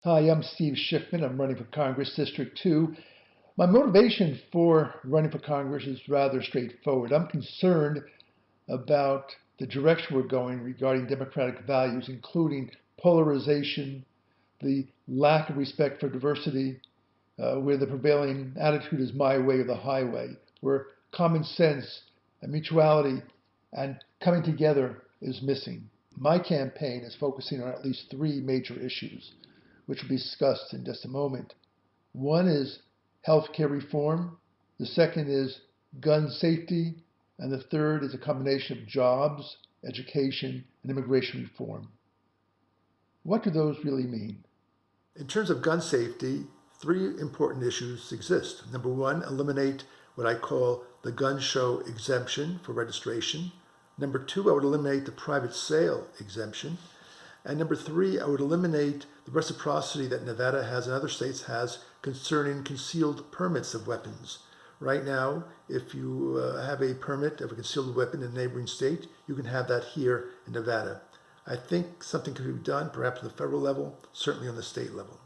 Hi, I'm Steve Schiffman. I'm running for Congress, District 2. My motivation for running for Congress is rather straightforward. I'm concerned about the direction we're going regarding democratic values, including polarization, the lack of respect for diversity, where the prevailing attitude is my way or the highway, where common sense and mutuality and coming together is missing. My campaign is focusing on at least three major issues, which will be discussed in just a moment. One is healthcare reform, the second is gun safety, and the third is a combination of jobs, education, and immigration reform. What do those really mean? In terms of gun safety, three important issues exist. Number one, eliminate what I call the gun show exemption for registration. Number two, I would eliminate the private sale exemption. And number three, I would eliminate the reciprocity that Nevada has and other states has concerning concealed permits of weapons. Right now, if you have a permit of a concealed weapon in a neighboring state, you can have that here in Nevada. I think something could be done, perhaps at the federal level, certainly on the state level.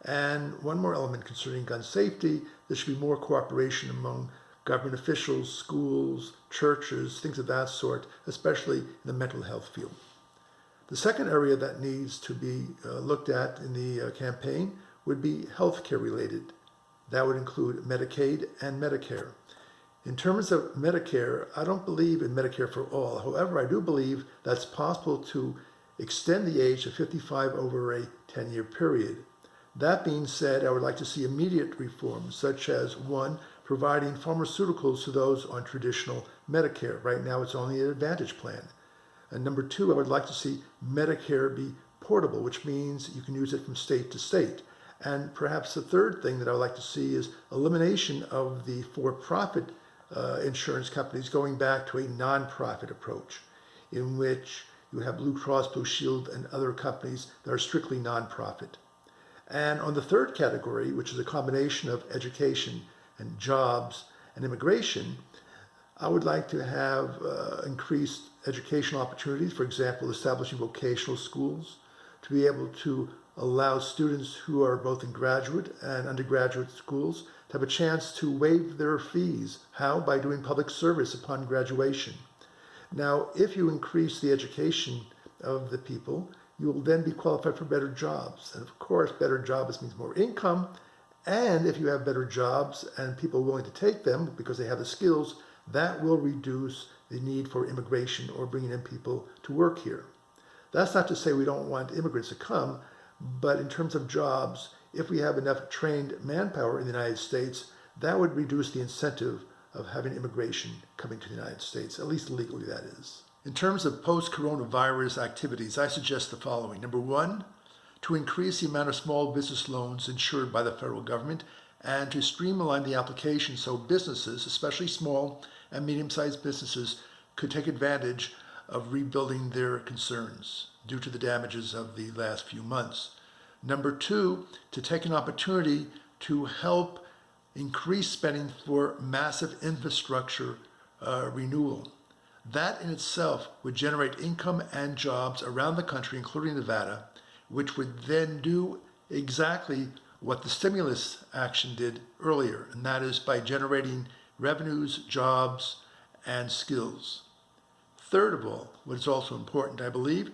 And one more element concerning gun safety, there should be more cooperation among government officials, schools, churches, things of that sort, especially in the mental health field. The second area that needs to be looked at in the campaign would be healthcare related. That would include Medicaid and Medicare. In terms of Medicare, I don't believe in Medicare for all. However, I do believe that it's possible to extend the age of 55 over a 10-year period. That being said, I would like to see immediate reforms, such as one, providing pharmaceuticals to those on traditional Medicare. Right now, it's only an Advantage plan. And number two, I would like to see Medicare be portable, which means you can use it from state to state. And perhaps the third thing that I would like to see is elimination of the for-profit insurance companies, going back to a non-profit approach in which you have Blue Cross Blue Shield and other companies that are strictly non-profit. And on the third category, which is a combination of education and jobs and immigration, I would like to have increased educational opportunities, for example, establishing vocational schools, to be able to allow students who are both in graduate and undergraduate schools to have a chance to waive their fees. How? By doing public service upon graduation. Now, if you increase the education of the people, you will then be qualified for better jobs. And of course, better jobs means more income. And if you have better jobs and people are willing to take them because they have the skills, that will reduce the need for immigration or bringing in people to work here. That's not to say we don't want immigrants to come, but in terms of jobs, if we have enough trained manpower in the United States, that would reduce the incentive of having immigration coming to the United States, at least legally that is. In terms of post-coronavirus activities, I suggest the following. Number one, to increase the amount of small business loans insured by the federal government and to streamline the application so businesses, especially small and medium-sized businesses, could take advantage of rebuilding their concerns due to the damages of the last few months. Number two, to take an opportunity to help increase spending for massive infrastructure renewal. That in itself would generate income and jobs around the country, including Nevada, which would then do exactly what the stimulus action did earlier, and that is by generating revenues, jobs, and skills. Third of all, what is also important, I believe,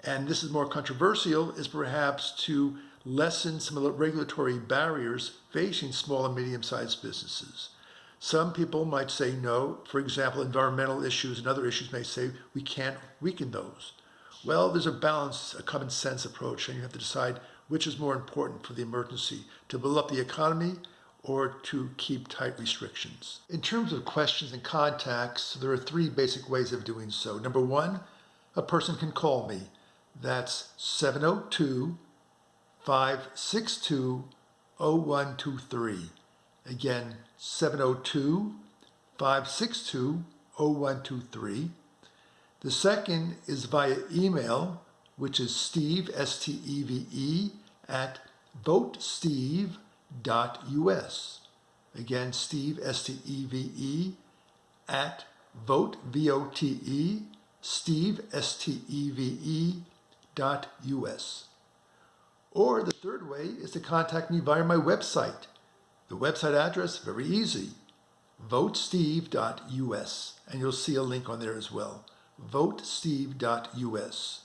and this is more controversial, is perhaps to lessen some of the regulatory barriers facing small and medium-sized businesses. Some people might say no. For example, environmental issues and other issues may say we can't weaken those. Well, there's a balance, a common sense approach, and you have to decide which is more important for the emergency, to build up the economy or to keep tight restrictions. In terms of questions and contacts, there are three basic ways of doing so. Number one, a person can call me. That's 702-562-0123. Again, 702-562-0123. The second is via email, which is Steve, S-T-E-V-E, at votesteve.us. Again, Steve, S-T-E-V-E, at vote, V-O-T-E, Steve, S-T-E-V-E, .us. Or the third way is to contact me via my website. The website address, very easy, votesteve.us, and you'll see a link on there as well, votesteve.us.